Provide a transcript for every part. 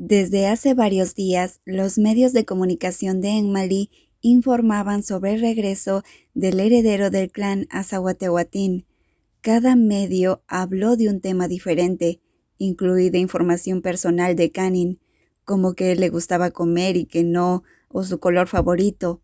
Desde hace varios días, los medios de comunicación de Enmali informaban sobre el regreso del heredero del clan Azahuatehuatín. Cada medio habló de un tema diferente, incluida información personal de Canin, como que le gustaba comer y que no, o su color favorito.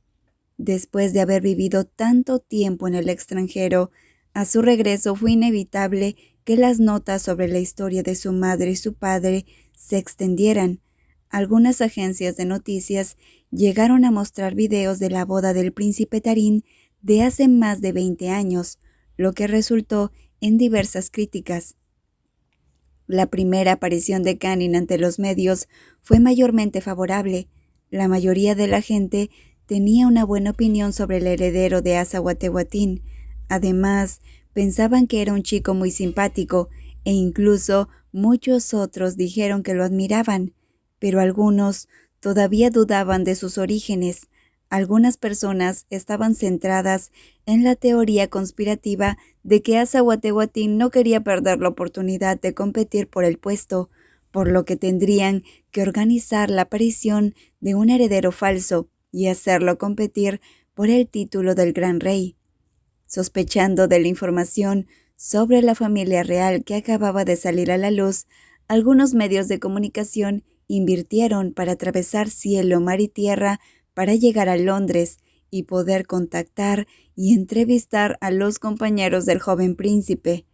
Después de haber vivido tanto tiempo en el extranjero, a su regreso fue inevitable que las notas sobre la historia de su madre y su padre se extendieran. Algunas agencias de noticias llegaron a mostrar videos de la boda del príncipe Tarín de hace más de 20 años, lo que resultó en diversas críticas. La primera aparición de Canin ante los medios fue mayormente favorable. La mayoría de la gente tenía una buena opinión sobre el heredero de Azahuatehuatín. Además, pensaban que era un chico muy simpático e incluso muchos otros dijeron que lo admiraban, pero algunos todavía dudaban de sus orígenes. Algunas personas estaban centradas en la teoría conspirativa de que Azahuatehuatín no quería perder la oportunidad de competir por el puesto, por lo que tendrían que organizar la aparición de un heredero falso y hacerlo competir por el título del gran rey. Sospechando de la información sobre la familia real que acababa de salir a la luz, algunos medios de comunicación invirtieron para atravesar cielo, mar y tierra para llegar a Londres y poder contactar y entrevistar a los compañeros del joven príncipe.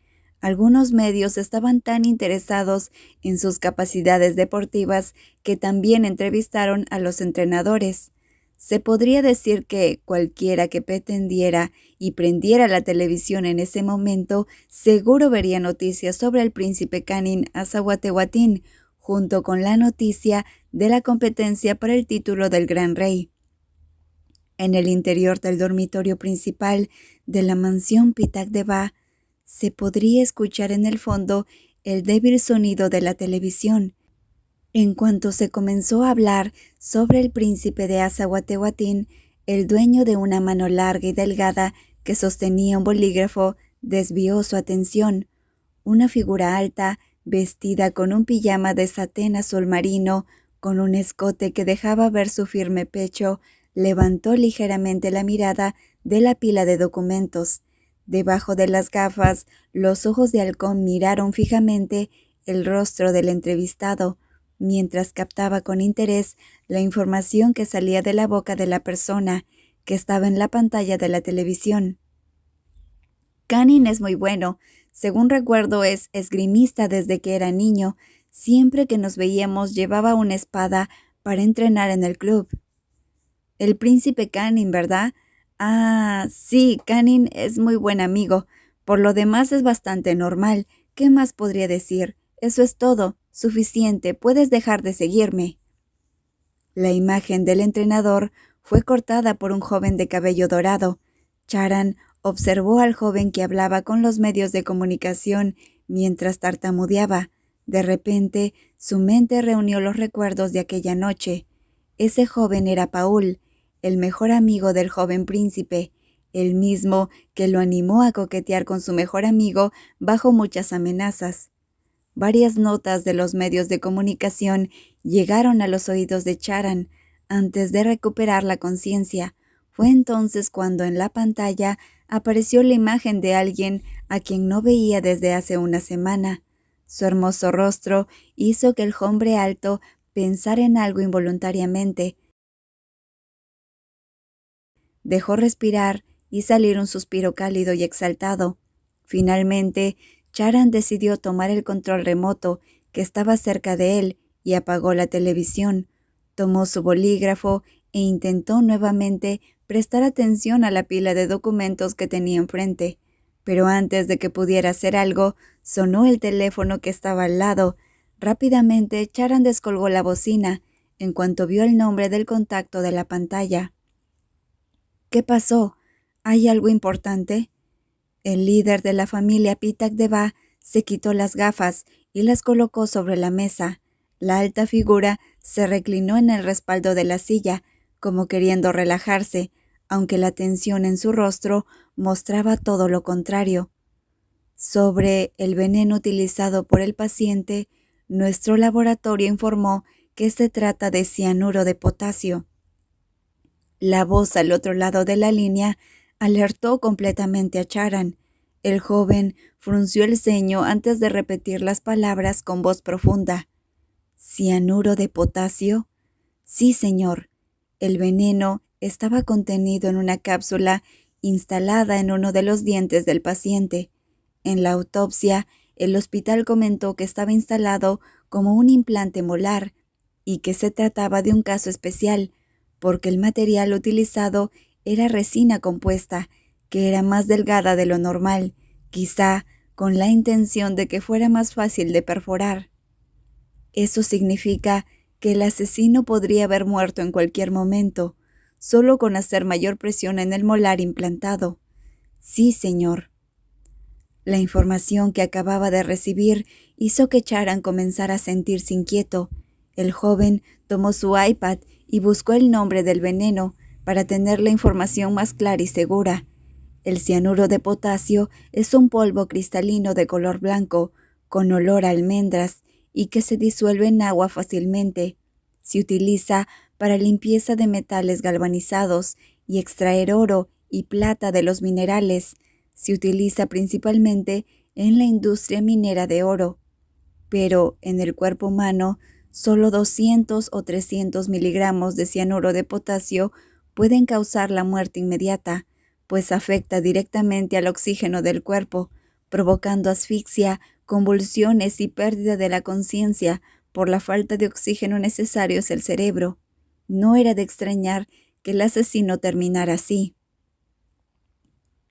Algunos medios estaban tan interesados en sus capacidades deportivas que también entrevistaron a los entrenadores. Se podría decir que cualquiera que pretendiera y prendiera la televisión en ese momento seguro vería noticias sobre el príncipe Canin Azahuatehuatín, junto con la noticia de la competencia para el título del gran rey. En el interior del dormitorio principal de la mansión Pitak Deba, se podría escuchar en el fondo el débil sonido de la televisión. En cuanto se comenzó a hablar sobre el príncipe de Azahuatehuatín, el dueño de una mano larga y delgada que sostenía un bolígrafo desvió su atención. Una figura alta, vestida con un pijama de satén azul marino, con un escote que dejaba ver su firme pecho, levantó ligeramente la mirada de la pila de documentos. Debajo de las gafas, los ojos de halcón miraron fijamente el rostro del entrevistado, mientras captaba con interés la información que salía de la boca de la persona que estaba en la pantalla de la televisión. Canin es muy bueno. Según recuerdo, es esgrimista desde que era niño. Siempre que nos veíamos llevaba una espada para entrenar en el club. El príncipe Canin, ¿verdad? Ah, sí, Canin es muy buen amigo. Por lo demás es bastante normal. ¿Qué más podría decir? Eso es todo. Suficiente. Puedes dejar de seguirme. La imagen del entrenador fue cortada por un joven de cabello dorado. Charan observó al joven que hablaba con los medios de comunicación mientras tartamudeaba. De repente, su mente reunió los recuerdos de aquella noche. Ese joven era Paul, el mejor amigo del joven príncipe, el mismo que lo animó a coquetear con su mejor amigo bajo muchas amenazas. Varias notas de los medios de comunicación llegaron a los oídos de Charan antes de recuperar la conciencia. Fue entonces cuando en la pantalla apareció la imagen de alguien a quien no veía desde hace una semana. Su hermoso rostro hizo que el hombre alto pensara en algo involuntariamente. Dejó respirar y salir un suspiro cálido y exaltado. Finalmente, Charan decidió tomar el control remoto que estaba cerca de él y apagó la televisión. Tomó su bolígrafo e intentó nuevamente prestar atención a la pila de documentos que tenía enfrente. Pero antes de que pudiera hacer algo, sonó el teléfono que estaba al lado. Rápidamente, Charan descolgó la bocina en cuanto vio el nombre del contacto de la pantalla. ¿Qué pasó? ¿Hay algo importante? El líder de la familia Pitak Deba se quitó las gafas y las colocó sobre la mesa. La alta figura se reclinó en el respaldo de la silla, como queriendo relajarse, aunque la tensión en su rostro mostraba todo lo contrario. Sobre el veneno utilizado por el paciente, nuestro laboratorio informó que se trata de cianuro de potasio. La voz al otro lado de la línea alertó completamente a Charan. El joven frunció el ceño antes de repetir las palabras con voz profunda. ¿Cianuro de potasio? Sí, señor. El veneno estaba contenido en una cápsula instalada en uno de los dientes del paciente. En la autopsia, el hospital comentó que estaba instalado como un implante molar y que se trataba de un caso especial, porque el material utilizado era resina compuesta, que era más delgada de lo normal, quizá con la intención de que fuera más fácil de perforar. Eso significa que el asesino podría haber muerto en cualquier momento, solo con hacer mayor presión en el molar implantado. Sí, señor. La información que acababa de recibir hizo que Charan comenzara a sentirse inquieto. El joven tomó su iPad y buscó el nombre del veneno para tener la información más clara y segura. El cianuro de potasio es un polvo cristalino de color blanco, con olor a almendras y que se disuelve en agua fácilmente. Se utiliza para limpieza de metales galvanizados y extraer oro y plata de los minerales. Se utiliza principalmente en la industria minera de oro, pero en el cuerpo humano solo 200 o 300 miligramos de cianuro de potasio pueden causar la muerte inmediata, pues afecta directamente al oxígeno del cuerpo, provocando asfixia, convulsiones y pérdida de la conciencia por la falta de oxígeno necesario hacia el cerebro. No era de extrañar que el asesino terminara así.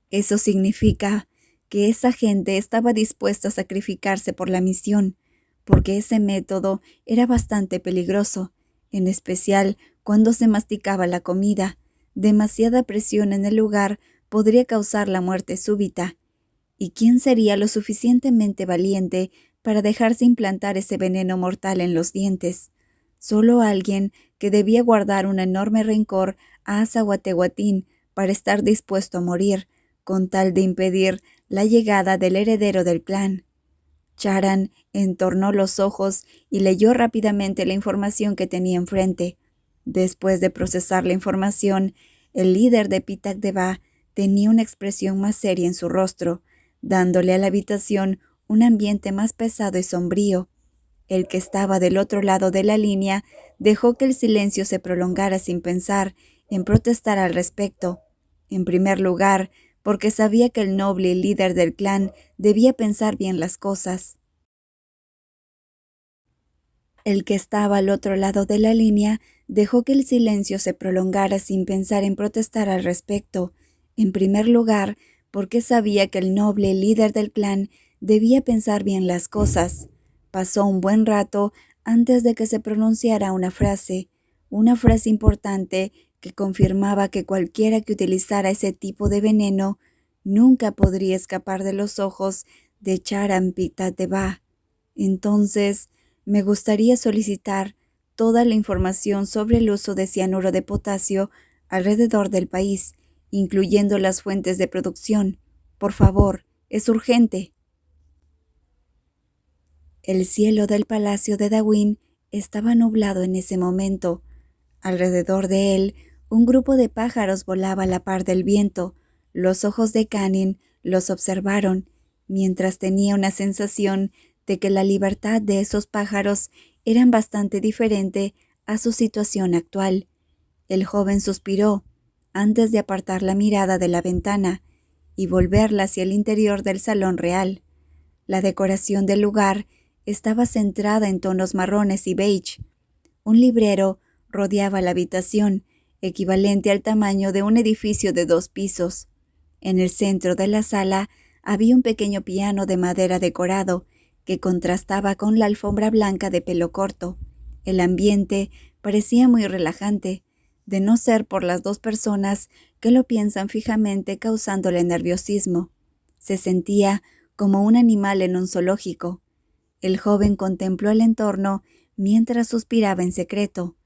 Eso significa que esa gente estaba dispuesta a sacrificarse por la misión, porque ese método era bastante peligroso, en especial cuando se masticaba la comida. Demasiada presión en el lugar podría causar la muerte súbita. ¿Y quién sería lo suficientemente valiente para dejarse implantar ese veneno mortal en los dientes? Solo alguien que debía guardar un enorme rencor a Azahuatehuatín para estar dispuesto a morir, con tal de impedir la llegada del heredero del clan. Charan entornó los ojos y leyó rápidamente la información que tenía enfrente. Después de procesar la información, el líder de Pitak Deva tenía una expresión más seria en su rostro, dándole a la habitación un ambiente más pesado y sombrío. El que estaba del otro lado de la línea dejó que el silencio se prolongara sin pensar en protestar al respecto. En primer lugar, porque sabía que el noble líder del clan debía pensar bien las cosas. El que estaba al otro lado de la línea dejó que el silencio se prolongara sin pensar en protestar al respecto. En primer lugar, porque sabía que el noble líder del clan debía pensar bien las cosas. Pasó un buen rato antes de que se pronunciara una frase importante que confirmaba que cualquiera que utilizara ese tipo de veneno nunca podría escapar de los ojos de Charan Pitak Deva. Entonces, me gustaría solicitar toda la información sobre el uso de cianuro de potasio alrededor del país, incluyendo las fuentes de producción. Por favor, es urgente. El cielo del palacio de Dawin estaba nublado en ese momento. Alrededor de él, un grupo de pájaros volaba a la par del viento. Los ojos de Canin los observaron, mientras tenía una sensación de que la libertad de esos pájaros era bastante diferente a su situación actual. El joven suspiró antes de apartar la mirada de la ventana y volverla hacia el interior del salón real. La decoración del lugar estaba centrada en tonos marrones y beige. Un librero rodeaba la habitación, equivalente al tamaño de un edificio de 2 pisos. En el centro de la sala había un pequeño piano de madera decorado que contrastaba con la alfombra blanca de pelo corto. El ambiente parecía muy relajante, de no ser por las 2 personas que lo piensan fijamente causándole nerviosismo. Se sentía como un animal en un zoológico. El joven contempló el entorno mientras suspiraba en secreto.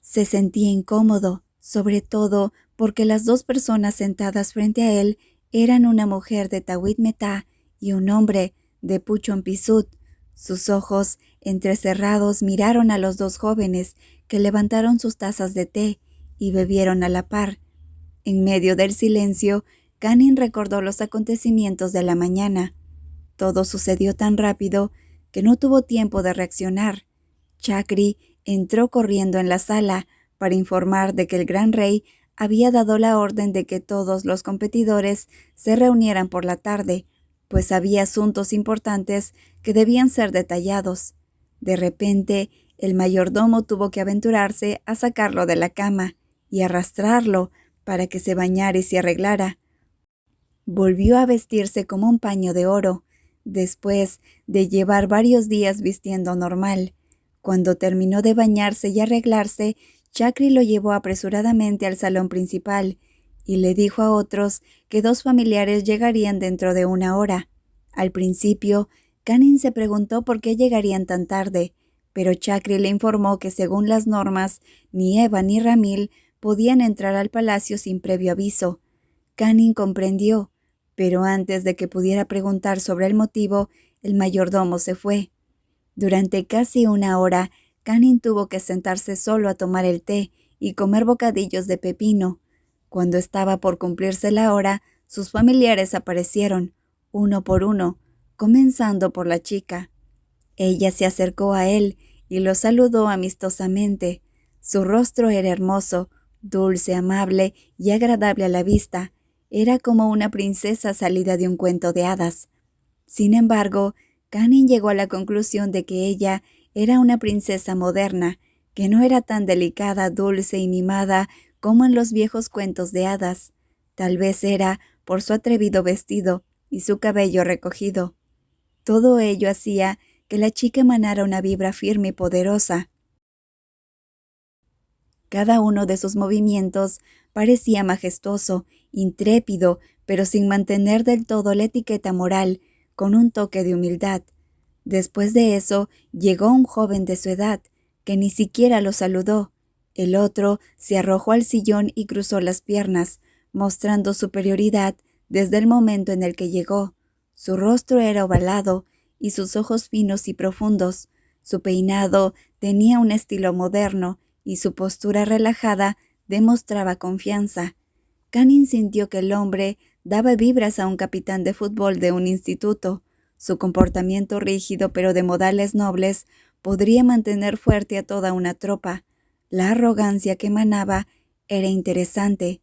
Se sentía incómodo, sobre todo porque las 2 personas sentadas frente a él eran una mujer de Tawhid Mehta y un hombre de Puchon Pisut. Sus ojos entrecerrados, miraron a los dos jóvenes que levantaron sus tazas de té y bebieron a la par. En medio del silencio, Canning recordó los acontecimientos de la mañana. Todo sucedió tan rápido que no tuvo tiempo de reaccionar. Chakri entró corriendo en la sala para informar de que el gran rey había dado la orden de que todos los competidores se reunieran por la tarde, pues había asuntos importantes que debían ser detallados. De repente, el mayordomo tuvo que aventurarse a sacarlo de la cama y arrastrarlo para que se bañara y se arreglara. Volvió a vestirse como un paño de oro, después de llevar varios días vistiendo normal. Cuando terminó de bañarse y arreglarse, Chakri lo llevó apresuradamente al salón principal y le dijo a otros que 2 familiares llegarían dentro de 1 hora. Al principio, Canning se preguntó por qué llegarían tan tarde, pero Chakri le informó que según las normas, ni Eva ni Ramil podían entrar al palacio sin previo aviso. Canning comprendió, pero antes de que pudiera preguntar sobre el motivo, el mayordomo se fue. Durante casi 1 hora, Canning tuvo que sentarse solo a tomar el té y comer bocadillos de pepino. Cuando estaba por cumplirse la hora, sus familiares aparecieron, uno por uno, comenzando por la chica. Ella se acercó a él y lo saludó amistosamente. Su rostro era hermoso, dulce, amable y agradable a la vista. Era como una princesa salida de un cuento de hadas. Sin embargo, Canning llegó a la conclusión de que ella era una princesa moderna, que no era tan delicada, dulce y mimada como en los viejos cuentos de hadas. Tal vez era por su atrevido vestido y su cabello recogido. Todo ello hacía que la chica emanara una vibra firme y poderosa. Cada uno de sus movimientos parecía majestuoso, intrépido, pero sin mantener del todo la etiqueta moral, con un toque de humildad. Después de eso, llegó un joven de su edad, que ni siquiera lo saludó. El otro se arrojó al sillón y cruzó las piernas, mostrando superioridad desde el momento en el que llegó. Su rostro era ovalado y sus ojos finos y profundos. Su peinado tenía un estilo moderno y su postura relajada demostraba confianza. Canning sintió que el hombre daba vibras a un capitán de fútbol de un instituto. Su comportamiento rígido pero de modales nobles podría mantener fuerte a toda una tropa. La arrogancia que emanaba era interesante.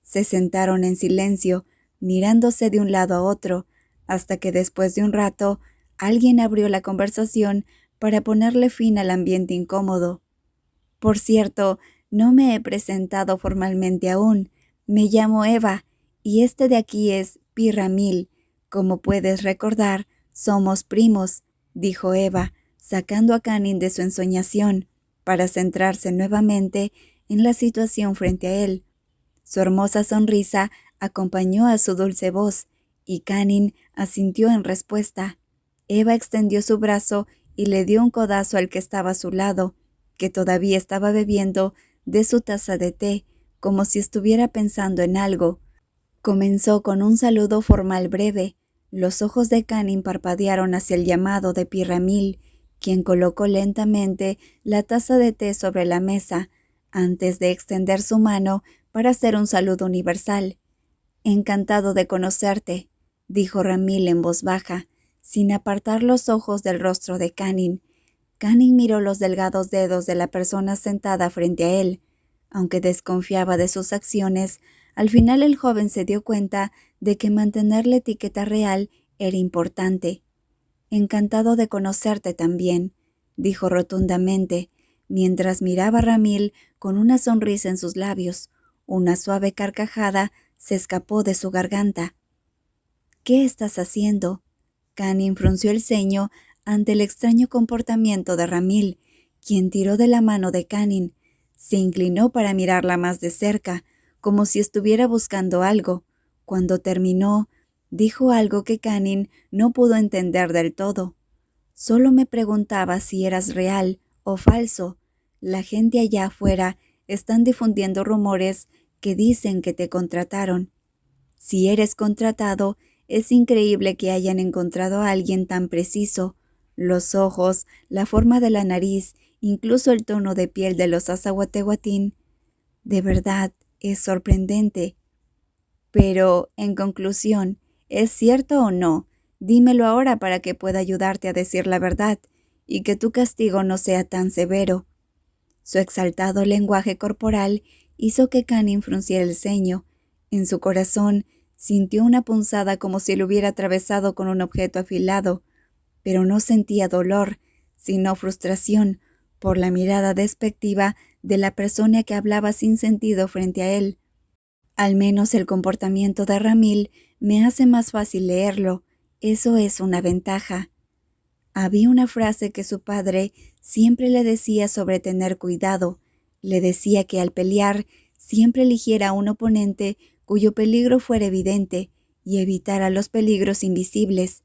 Se sentaron en silencio, mirándose de un lado a otro, hasta que después de un rato, alguien abrió la conversación para ponerle fin al ambiente incómodo. Por cierto, no me he presentado formalmente aún. Me llamo Eva, y este de aquí es Pi Ramil. Como puedes recordar, somos primos, dijo Eva, sacando a Canning de su ensoñación, para centrarse nuevamente en la situación frente a él. Su hermosa sonrisa acompañó a su dulce voz, y Canning asintió en respuesta. Eva extendió su brazo y le dio un codazo al que estaba a su lado, que todavía estaba bebiendo de su taza de té, como si estuviera pensando en algo. Comenzó con un saludo formal breve. Los ojos de Canning parpadearon hacia el llamado de Pi Ramil, quien colocó lentamente la taza de té sobre la mesa, antes de extender su mano para hacer un saludo universal. «Encantado de conocerte», dijo Ramil en voz baja, sin apartar los ojos del rostro de Canning. Canning miró los delgados dedos de la persona sentada frente a él. Aunque desconfiaba de sus acciones, al final el joven se dio cuenta de que mantener la etiqueta real era importante. «Encantado de conocerte también», dijo rotundamente, mientras miraba a Ramil con una sonrisa en sus labios. Una suave carcajada se escapó de su garganta. «¿Qué estás haciendo?» Canning frunció el ceño ante el extraño comportamiento de Ramil, quien tiró de la mano de Canning. Se inclinó para mirarla más de cerca, como si estuviera buscando algo. Cuando terminó, dijo algo que Canning no pudo entender del todo. «Solo me preguntaba si eras real o falso. La gente allá afuera están difundiendo rumores que dicen que te contrataron. Si eres contratado, es increíble que hayan encontrado a alguien tan preciso. los ojos, la forma de la nariz, incluso el tono de piel de los Azahuatehuatín. De verdad, es sorprendente. Pero, en conclusión, ¿es cierto o no? Dímelo ahora para que pueda ayudarte a decir la verdad y que tu castigo no sea tan severo. Su exaltado lenguaje corporal hizo que Canning frunciera el ceño. En su corazón sintió una punzada como si lo hubiera atravesado con un objeto afilado, pero no sentía dolor, sino frustración por la mirada despectiva de la persona que hablaba sin sentido frente a él. Al menos el comportamiento de Ramil me hace más fácil leerlo. Eso es una ventaja. Había una frase que su padre siempre le decía sobre tener cuidado. Le decía que al pelear siempre eligiera a un oponente cuyo peligro fuera evidente y evitara los peligros invisibles.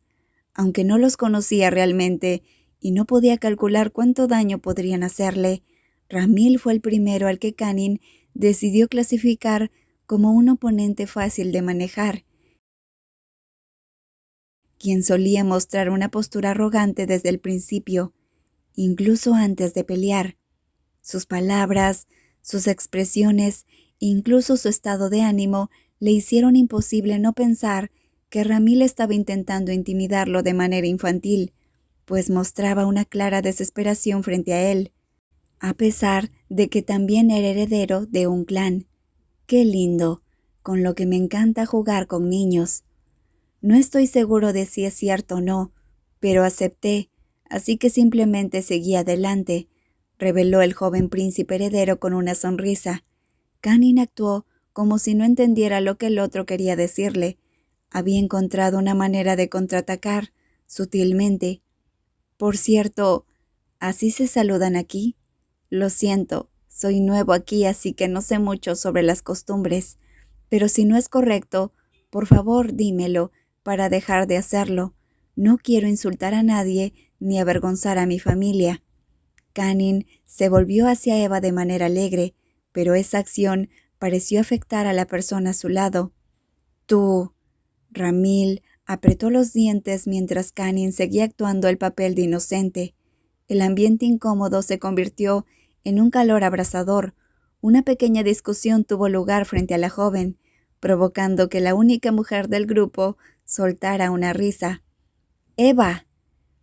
Aunque no los conocía realmente y no podía calcular cuánto daño podrían hacerle, Ramil fue el primero al que Canning decidió clasificar como un oponente fácil de manejar, quien solía mostrar una postura arrogante desde el principio, incluso antes de pelear. Sus palabras, sus expresiones, incluso su estado de ánimo le hicieron imposible no pensar que Ramil estaba intentando intimidarlo de manera infantil, pues mostraba una clara desesperación frente a él, a pesar de que también era heredero de un clan. ¡Qué lindo! Con lo que me encanta jugar con niños. No estoy seguro de si es cierto o no, pero acepté, así que simplemente seguí adelante, reveló el joven príncipe heredero con una sonrisa. Canning actuó como si no entendiera lo que el otro quería decirle. Había encontrado una manera de contraatacar, sutilmente. Por cierto, ¿así se saludan aquí? Lo siento, soy nuevo aquí, así que no sé mucho sobre las costumbres, pero si no es correcto, por favor dímelo para dejar de hacerlo. No quiero insultar a nadie ni avergonzar a mi familia. Canning se volvió hacia Eva de manera alegre, pero esa acción pareció afectar a la persona a su lado. Tú. Ramil apretó los dientes mientras Canning seguía actuando el papel de inocente. El ambiente incómodo se convirtió en un calor abrasador. Una pequeña discusión tuvo lugar frente a la joven, provocando que la única mujer del grupo soltara una risa. «Eva,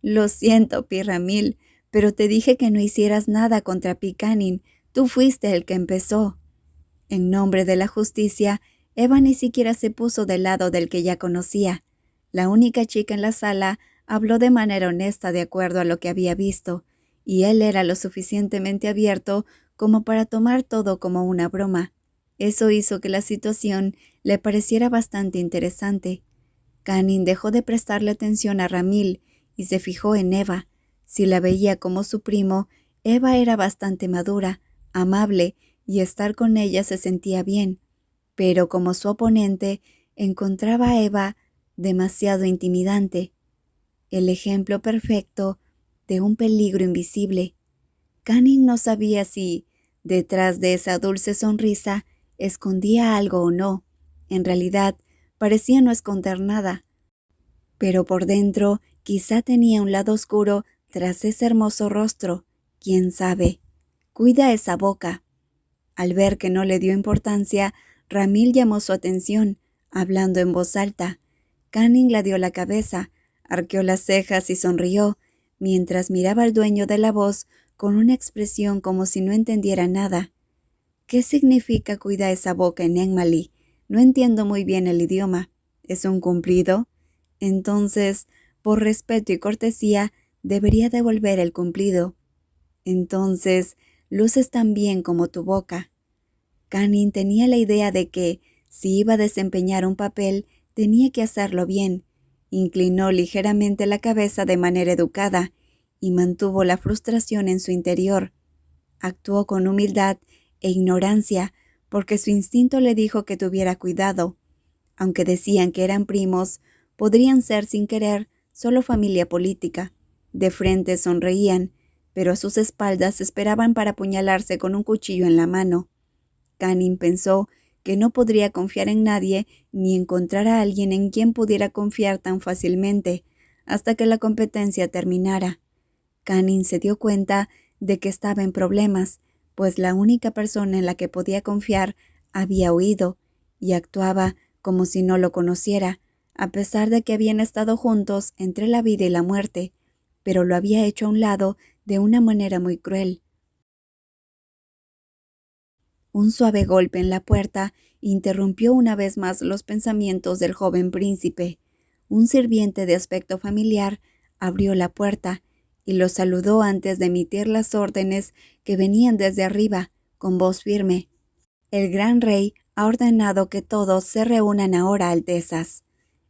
lo siento, Pi Ramil, pero te dije que no hicieras nada contra Pi Canning. Tú fuiste el que empezó». En nombre de la justicia, Eva ni siquiera se puso del lado del que ya conocía. La única chica en la sala habló de manera honesta de acuerdo a lo que había visto, y él era lo suficientemente abierto como para tomar todo como una broma. Eso hizo que la situación le pareciera bastante interesante. Canning dejó de prestarle atención a Ramil y se fijó en Eva. Si la veía como su primo, Eva era bastante madura, amable, y estar con ella se sentía bien. Pero como su oponente, encontraba a Eva demasiado intimidante. El ejemplo perfecto de un peligro invisible. Canning no sabía si, detrás de esa dulce sonrisa, escondía algo o no. En realidad, parecía no esconder nada. Pero por dentro, quizá tenía un lado oscuro tras ese hermoso rostro. ¿Quién sabe? Cuida esa boca. Al ver que no le dio importancia, Ramil llamó su atención, hablando en voz alta. Canning la dio la cabeza, arqueó las cejas y sonrió, mientras miraba al dueño de la voz con una expresión como si no entendiera nada. ¿Qué significa cuida esa boca en Engmali? No entiendo muy bien el idioma. ¿Es un cumplido? Entonces, por respeto y cortesía, debería devolver el cumplido. Entonces, luces tan bien como tu boca. Canning tenía la idea de que, si iba a desempeñar un papel, tenía que hacerlo bien. Inclinó ligeramente la cabeza de manera educada y mantuvo la frustración en su interior. Actuó con humildad e ignorancia porque su instinto le dijo que tuviera cuidado. Aunque decían que eran primos, podrían ser sin querer solo familia política. De frente sonreían, pero a sus espaldas esperaban para apuñalarse con un cuchillo en la mano. Canning pensó que no podría confiar en nadie ni encontrar a alguien en quien pudiera confiar tan fácilmente, hasta que la competencia terminara. Canning se dio cuenta de que estaba en problemas, pues la única persona en la que podía confiar había huido y actuaba como si no lo conociera, a pesar de que habían estado juntos entre la vida y la muerte, pero lo había hecho a un lado de una manera muy cruel. Un suave golpe en la puerta interrumpió una vez más los pensamientos del joven príncipe. Un sirviente de aspecto familiar abrió la puerta y lo saludó antes de emitir las órdenes que venían desde arriba, con voz firme. «El gran rey ha ordenado que todos se reúnan ahora, Altezas».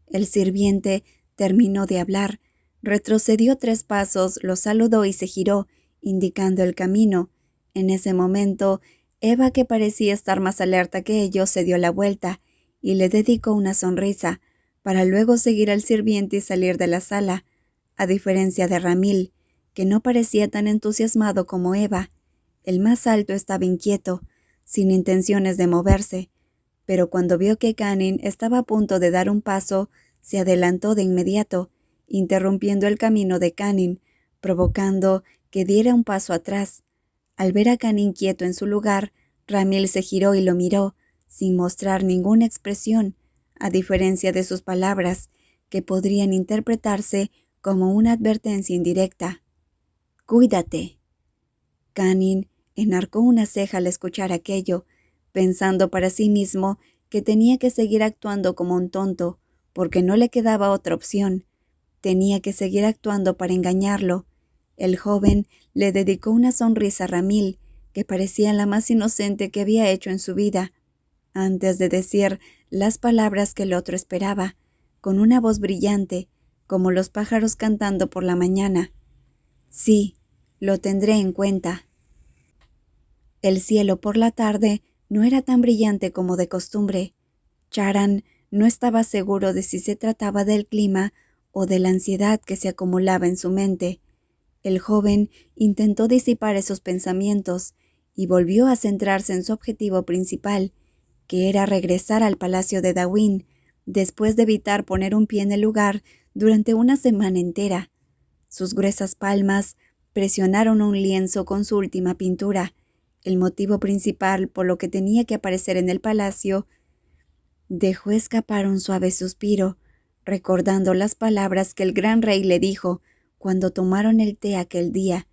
El sirviente terminó de hablar, retrocedió 3 pasos, lo saludó y se giró, indicando el camino. En ese momento, Eva, que parecía estar más alerta que ellos, se dio la vuelta y le dedicó una sonrisa, para luego seguir al sirviente y salir de la sala, a diferencia de Ramil, que no parecía tan entusiasmado como Eva. El más alto estaba inquieto, sin intenciones de moverse, pero cuando vio que Canning estaba a punto de dar un paso, se adelantó de inmediato, interrumpiendo el camino de Canning, provocando que diera un paso atrás. Al ver a Canning quieto en su lugar, Ramil se giró y lo miró, sin mostrar ninguna expresión, a diferencia de sus palabras, que podrían interpretarse como una advertencia indirecta. «Cuídate». Canning enarcó una ceja al escuchar aquello, pensando para sí mismo que tenía que seguir actuando como un tonto, porque no le quedaba otra opción. Tenía que seguir actuando para engañarlo. El joven le dedicó una sonrisa a Ramil, que parecía la más inocente que había hecho en su vida, antes de decir las palabras que el otro esperaba, con una voz brillante, como los pájaros cantando por la mañana. «Sí, lo tendré en cuenta». El cielo por la tarde no era tan brillante como de costumbre. Charan no estaba seguro de si se trataba del clima o de la ansiedad que se acumulaba en su mente. El joven intentó disipar esos pensamientos y volvió a centrarse en su objetivo principal, que era regresar al palacio de Dawin, después de evitar poner un pie en el lugar durante una semana entera. Sus gruesas palmas presionaron un lienzo con su última pintura, el motivo principal por lo que tenía que aparecer en el palacio. Dejó escapar un suave suspiro, recordando las palabras que el gran rey le dijo cuando tomaron el té aquel día.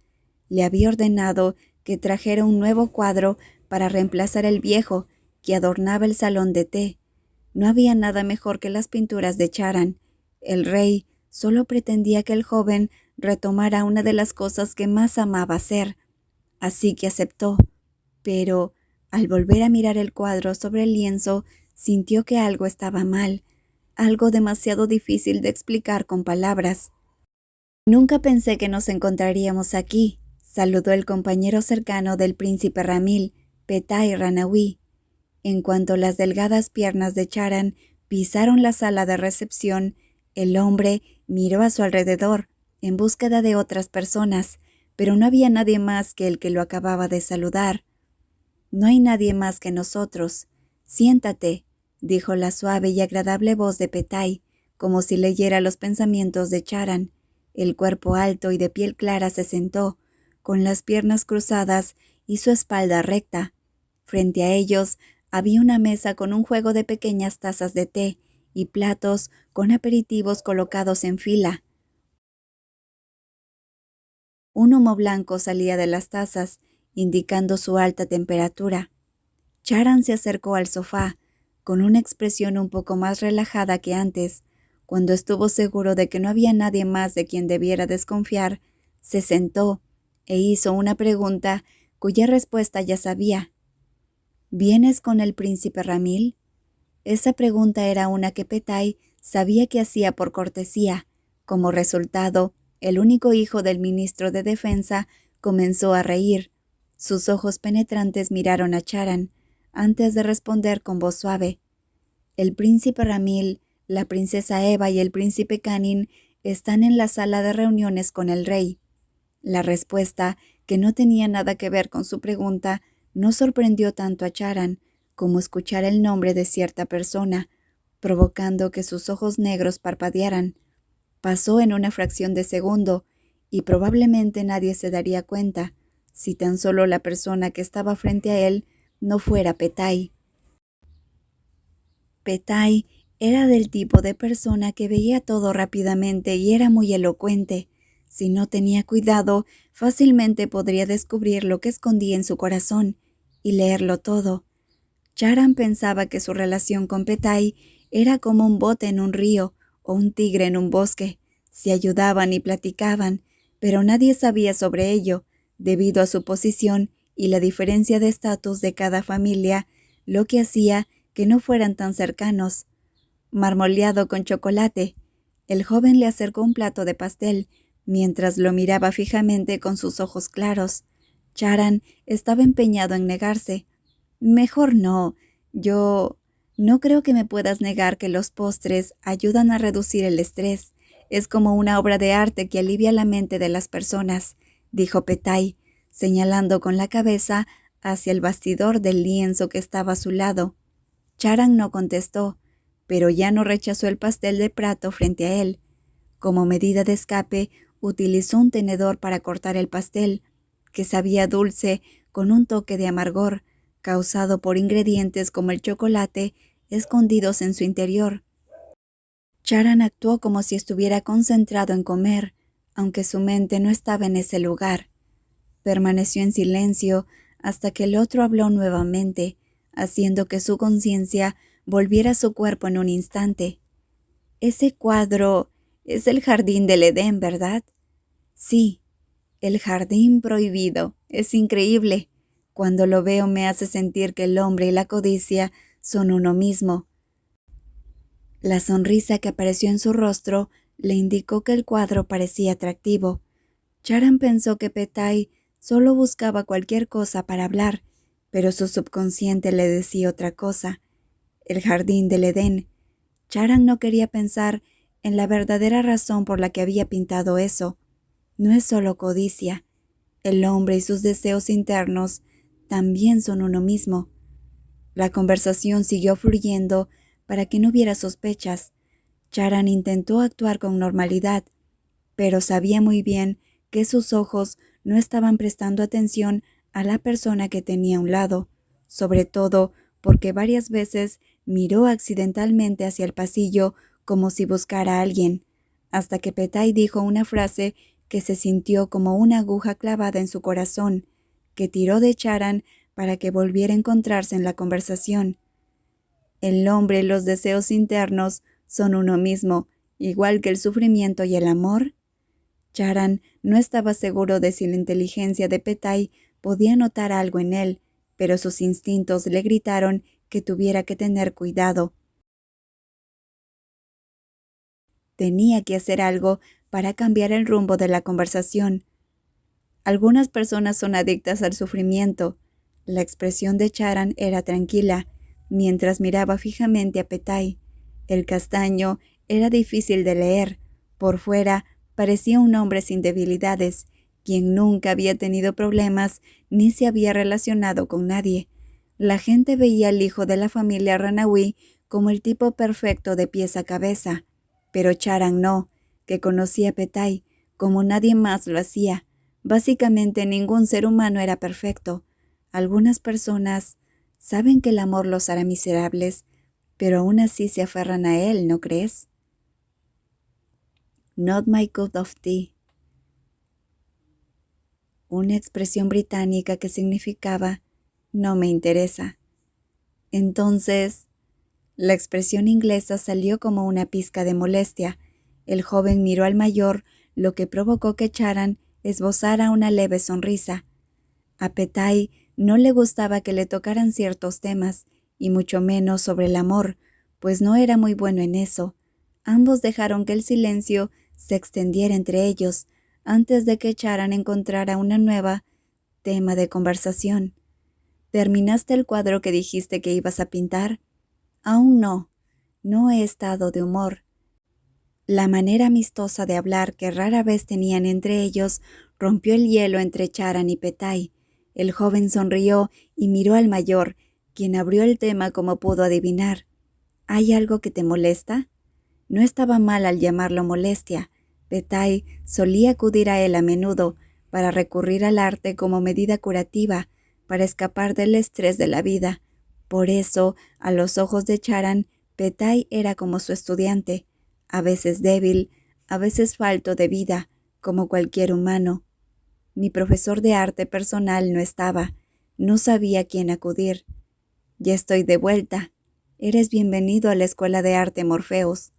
Le había ordenado que trajera un nuevo cuadro para reemplazar el viejo que adornaba el salón de té. No había nada mejor que las pinturas de Charan. El rey solo pretendía que el joven retomara una de las cosas que más amaba hacer. Así que aceptó, pero al volver a mirar el cuadro sobre el lienzo, sintió que algo estaba mal, algo demasiado difícil de explicar con palabras. «Nunca pensé que nos encontraríamos aquí», saludó el compañero cercano del príncipe Ramil, Petai Ranawi. En cuanto las delgadas piernas de Charan pisaron la sala de recepción, el hombre miró a su alrededor, en búsqueda de otras personas, pero no había nadie más que el que lo acababa de saludar. «No hay nadie más que nosotros. Siéntate», dijo la suave y agradable voz de Petai, como si leyera los pensamientos de Charan. El cuerpo alto y de piel clara se sentó, con las piernas cruzadas y su espalda recta. Frente a ellos había una mesa con un juego de pequeñas tazas de té y platos con aperitivos colocados en fila. Un humo blanco salía de las tazas, indicando su alta temperatura. Charan se acercó al sofá, con una expresión un poco más relajada que antes. Cuando estuvo seguro de que no había nadie más de quien debiera desconfiar, se sentó e hizo una pregunta cuya respuesta ya sabía. «¿Vienes con el príncipe Ramil?». Esa pregunta era una que Petai sabía que hacía por cortesía. Como resultado, el único hijo del ministro de Defensa comenzó a reír. Sus ojos penetrantes miraron a Charan, antes de responder con voz suave. «El príncipe Ramil, la princesa Eva y el príncipe Canning están en la sala de reuniones con el rey». La respuesta, que no tenía nada que ver con su pregunta, no sorprendió tanto a Charan como escuchar el nombre de cierta persona, provocando que sus ojos negros parpadearan. Pasó en una fracción de segundo y probablemente nadie se daría cuenta si tan solo la persona que estaba frente a él no fuera Petai. Petai era del tipo de persona que veía todo rápidamente y era muy elocuente. Si no tenía cuidado, fácilmente podría descubrir lo que escondía en su corazón y leerlo todo. Charan pensaba que su relación con Petai era como un bote en un río o un tigre en un bosque. Se ayudaban y platicaban, pero nadie sabía sobre ello, debido a su posición y la diferencia de estatus de cada familia, lo que hacía que no fueran tan cercanos. Marmoleado con chocolate, el joven le acercó un plato de pastel, mientras lo miraba fijamente con sus ojos claros. Charan estaba empeñado en negarse. Mejor no. Yo no creo que me puedas negar que los postres ayudan a reducir el estrés. Es como una obra de arte que alivia la mente de las personas, dijo Petai, señalando con la cabeza hacia el bastidor del lienzo que estaba a su lado. Charan no contestó, pero ya no rechazó el pastel de prato frente a él. Como medida de escape, utilizó un tenedor para cortar el pastel, que sabía dulce con un toque de amargor, causado por ingredientes como el chocolate escondidos en su interior. Charan actuó como si estuviera concentrado en comer, aunque su mente no estaba en ese lugar. Permaneció en silencio hasta que el otro habló nuevamente, haciendo que su conciencia volviera a su cuerpo en un instante. Ese cuadro es el jardín del Edén, ¿verdad? Sí, el jardín prohibido. Es increíble. Cuando lo veo me hace sentir que el hombre y la codicia son uno mismo. La sonrisa que apareció en su rostro le indicó que el cuadro parecía atractivo. Charan pensó que Petai solo buscaba cualquier cosa para hablar, pero su subconsciente le decía otra cosa. El jardín del Edén. Charan no quería pensar en la verdadera razón por la que había pintado eso. No es solo codicia. El hombre y sus deseos internos también son uno mismo. La conversación siguió fluyendo para que no hubiera sospechas. Charan intentó actuar con normalidad, pero sabía muy bien que sus ojos no estaban prestando atención a la persona que tenía a un lado, sobre todo porque varias veces miró accidentalmente hacia el pasillo como si buscara a alguien, hasta que Petai dijo una frase que se sintió como una aguja clavada en su corazón, que tiró de Charan para que volviera a encontrarse en la conversación. El hombre y los deseos internos son uno mismo, igual que el sufrimiento y el amor. Charan no estaba seguro de si la inteligencia de Petai podía notar algo en él, pero sus instintos le gritaron que tuviera que tener cuidado. Tenía que hacer algo para cambiar el rumbo de la conversación. Algunas personas son adictas al sufrimiento. La expresión de Charan era tranquila, mientras miraba fijamente a Petai. El castaño era difícil de leer. Por fuera parecía un hombre sin debilidades, quien nunca había tenido problemas ni se había relacionado con nadie. La gente veía al hijo de la familia Ranawi como el tipo perfecto de pies a cabeza, pero Charan no, que conocía a Petai como nadie más lo hacía. Básicamente ningún ser humano era perfecto. Algunas personas saben que el amor los hará miserables, pero aún así se aferran a él, ¿no crees? Not my cup of tea. Una expresión británica que significaba no me interesa. Entonces, la expresión inglesa salió como una pizca de molestia. El joven miró al mayor, lo que provocó que Charan esbozara una leve sonrisa. A Petai no le gustaba que le tocaran ciertos temas, y mucho menos sobre el amor, pues no era muy bueno en eso. Ambos dejaron que el silencio se extendiera entre ellos, antes de que Charan encontrara una nueva tema de conversación. ¿Terminaste el cuadro que dijiste que ibas a pintar? Aún no. No he estado de humor. La manera amistosa de hablar que rara vez tenían entre ellos rompió el hielo entre Charan y Petai. El joven sonrió y miró al mayor, quien abrió el tema como pudo adivinar. ¿Hay algo que te molesta? No estaba mal al llamarlo molestia. Petai solía acudir a él a menudo para recurrir al arte como medida curativa, para escapar del estrés de la vida. Por eso, a los ojos de Charan, Petai era como su estudiante, a veces débil, a veces falto de vida, como cualquier humano. Mi profesor de arte personal no estaba, no sabía a quién acudir. Ya estoy de vuelta. Eres bienvenido a la Escuela de Arte Morpheus.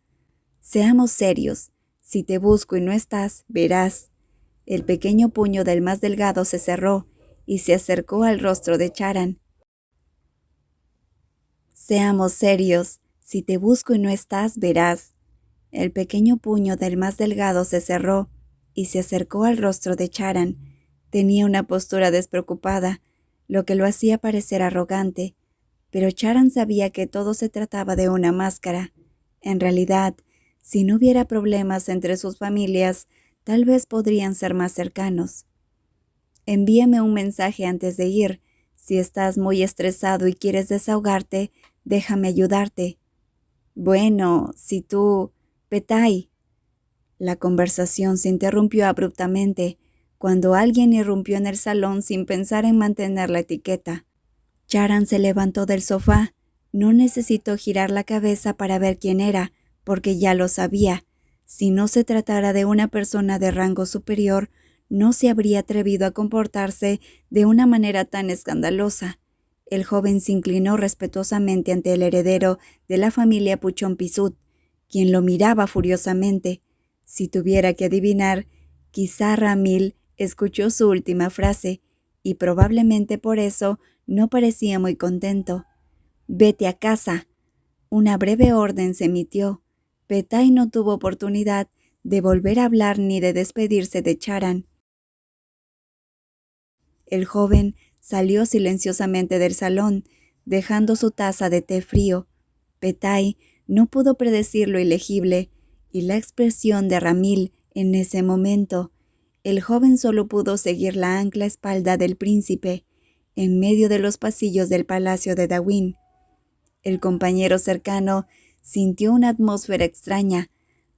Seamos serios. Si te busco y no estás, verás. El pequeño puño del más delgado se cerró y se acercó al rostro de Charan. Seamos serios. Si te busco y no estás, verás. El pequeño puño del más delgado se cerró y se acercó al rostro de Charan. Tenía una postura despreocupada, lo que lo hacía parecer arrogante, pero Charan sabía que todo se trataba de una máscara. En realidad, si no hubiera problemas entre sus familias, tal vez podrían ser más cercanos. Envíame un mensaje antes de ir. Si estás muy estresado y quieres desahogarte, déjame ayudarte. Bueno, si tú... Petai. La conversación se interrumpió abruptamente, cuando alguien irrumpió en el salón sin pensar en mantener la etiqueta. Charan se levantó del sofá. No necesitó girar la cabeza para ver quién era, porque ya lo sabía. Si no se tratara de una persona de rango superior, no se habría atrevido a comportarse de una manera tan escandalosa. El joven se inclinó respetuosamente ante el heredero de la familia Puchón Pisut, quien lo miraba furiosamente. Si tuviera que adivinar, quizá Ramil escuchó su última frase, y probablemente por eso no parecía muy contento. «Vete a casa». Una breve orden se emitió. Petai no tuvo oportunidad de volver a hablar ni de despedirse de Charan. El joven salió silenciosamente del salón, dejando su taza de té frío. Petai no pudo predecir lo ilegible y la expresión de Ramil en ese momento. El joven solo pudo seguir la ancla espalda del príncipe en medio de los pasillos del palacio de Dawin. El compañero cercano sintió una atmósfera extraña.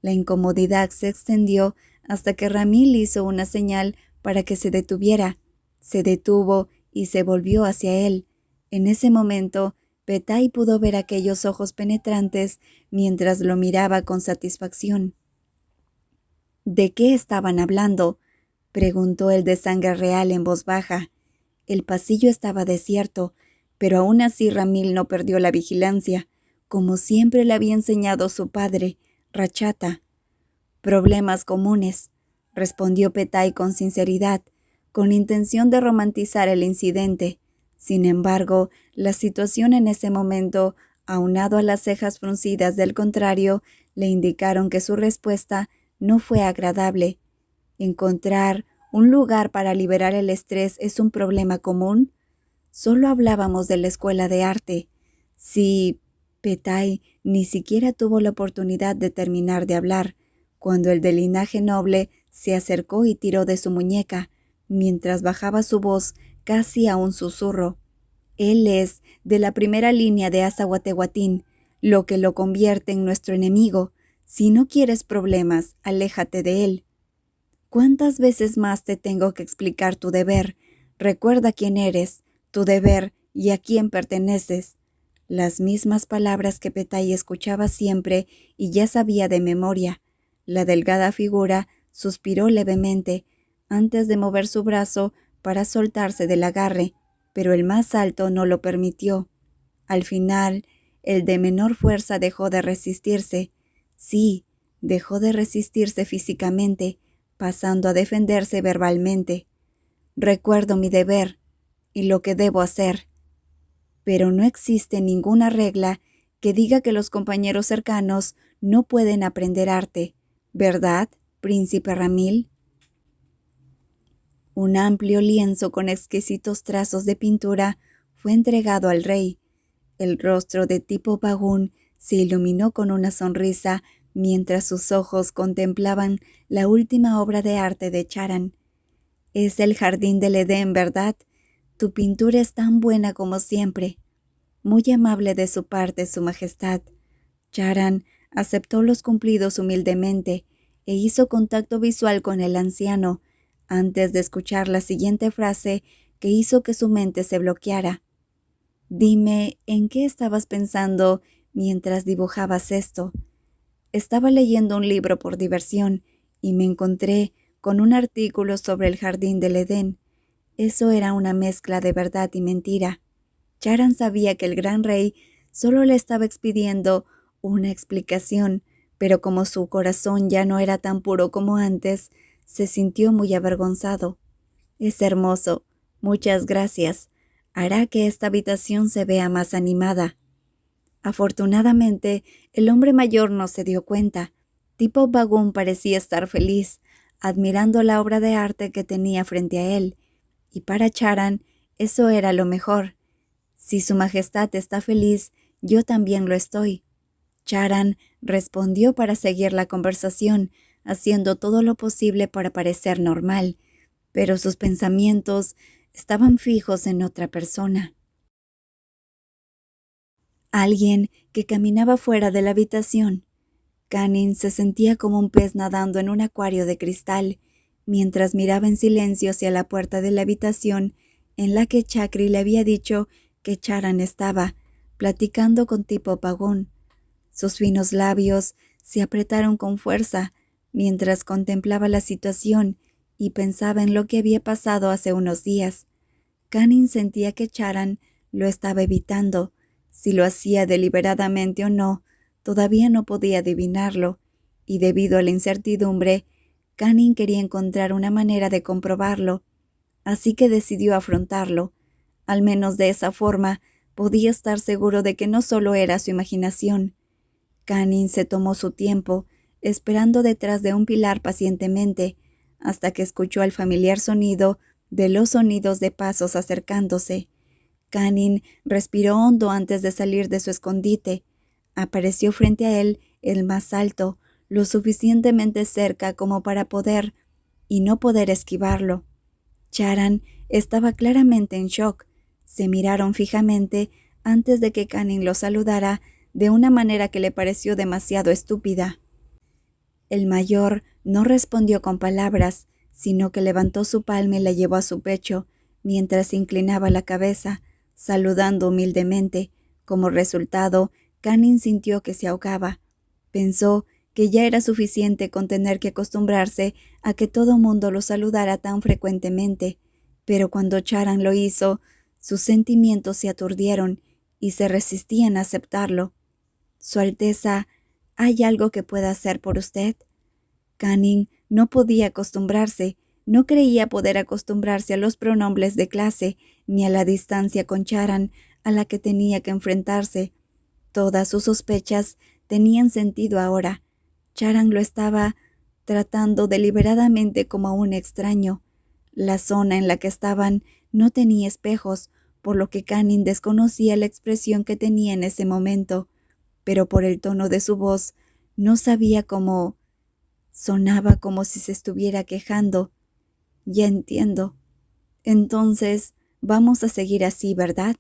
La incomodidad se extendió hasta que Ramil hizo una señal para que se detuviera. Se detuvo y se volvió hacia él. En ese momento, Petai pudo ver aquellos ojos penetrantes mientras lo miraba con satisfacción. «¿De qué estaban hablando?», preguntó el de sangre real en voz baja. El pasillo estaba desierto, pero aún así Ramil no perdió la vigilancia, como siempre le había enseñado su padre, Rachata. «Problemas comunes», respondió Petai con sinceridad, con intención de romantizar el incidente. Sin embargo, la situación en ese momento, aunado a las cejas fruncidas del contrario, le indicaron que su respuesta no fue agradable. ¿Encontrar un lugar para liberar el estrés es un problema común? Solo hablábamos de la escuela de arte. Sí, Petai ni siquiera tuvo la oportunidad de terminar de hablar, cuando el de linaje noble se acercó y tiró de su muñeca, mientras bajaba su voz casi a un susurro. Él es de la primera línea de Azahuatehuatín, lo que lo convierte en nuestro enemigo. Si no quieres problemas, aléjate de él. ¿Cuántas veces más te tengo que explicar tu deber? Recuerda quién eres, tu deber y a quién perteneces. Las mismas palabras que Petai escuchaba siempre y ya sabía de memoria. La delgada figura suspiró levemente antes de mover su brazo para soltarse del agarre, pero el más alto no lo permitió. Al final, el de menor fuerza dejó de resistirse. Sí, dejó de resistirse físicamente, pasando a defenderse verbalmente. Recuerdo mi deber y lo que debo hacer. Pero no existe ninguna regla que diga que los compañeros cercanos no pueden aprender arte, ¿verdad, príncipe Ramil? Un amplio lienzo con exquisitos trazos de pintura fue entregado al rey. El rostro de Tipo Bagún se iluminó con una sonrisa mientras sus ojos contemplaban la última obra de arte de Charan. «Es el jardín del Edén, ¿verdad? Tu pintura es tan buena como siempre». Muy amable de su parte, su majestad. Charan aceptó los cumplidos humildemente e hizo contacto visual con el anciano antes de escuchar la siguiente frase que hizo que su mente se bloqueara. «Dime, ¿en qué estabas pensando mientras dibujabas esto?» Estaba leyendo un libro por diversión y me encontré con un artículo sobre el jardín del Edén. Eso era una mezcla de verdad y mentira. Charan sabía que el gran rey solo le estaba expidiendo una explicación, pero como su corazón ya no era tan puro como antes, se sintió muy avergonzado. «Es hermoso. Muchas gracias. Hará que esta habitación se vea más animada». Afortunadamente, el hombre mayor no se dio cuenta. Tipo Bagún parecía estar feliz, admirando la obra de arte que tenía frente a él, y para Charan eso era lo mejor. «Si su majestad está feliz, yo también lo estoy». Charan respondió para seguir la conversación, haciendo todo lo posible para parecer normal, pero sus pensamientos estaban fijos en otra persona. Alguien que caminaba fuera de la habitación. Canning se sentía como un pez nadando en un acuario de cristal, mientras miraba en silencio hacia la puerta de la habitación en la que Chakri le había dicho que Charan estaba, platicando con Tipo Bagún. Sus finos labios se apretaron con fuerza mientras contemplaba la situación y pensaba en lo que había pasado hace unos días. Canning sentía que Charan lo estaba evitando. Si lo hacía deliberadamente o no, todavía no podía adivinarlo, y debido a la incertidumbre, Canning quería encontrar una manera de comprobarlo, así que decidió afrontarlo. Al menos de esa forma, podía estar seguro de que no solo era su imaginación. Canning se tomó su tiempo, esperando detrás de un pilar pacientemente, hasta que escuchó el familiar sonido de los sonidos de pasos acercándose. Canning respiró hondo antes de salir de su escondite. Apareció frente a él el más alto, lo suficientemente cerca como para poder y no poder esquivarlo. Charan estaba claramente en shock. Se miraron fijamente antes de que Canning lo saludara de una manera que le pareció demasiado estúpida. El mayor no respondió con palabras, sino que levantó su palma y la llevó a su pecho, mientras inclinaba la cabeza, saludando humildemente. Como resultado, Canning sintió que se ahogaba. Pensó que ya era suficiente con tener que acostumbrarse a que todo mundo lo saludara tan frecuentemente, pero cuando Charan lo hizo, sus sentimientos se aturdieron y se resistían a aceptarlo. «Su Alteza, ¿hay algo que pueda hacer por usted?» Canning no podía acostumbrarse, no creía poder acostumbrarse a los pronombres de clase, ni a la distancia con Charan a la que tenía que enfrentarse. Todas sus sospechas tenían sentido ahora. Charan lo estaba tratando deliberadamente como a un extraño. La zona en la que estaban no tenía espejos, por lo que Canning desconocía la expresión que tenía en ese momento, pero por el tono de su voz no sabía cómo. Sonaba como si se estuviera quejando. «Ya entiendo. Entonces, vamos a seguir así, ¿verdad?»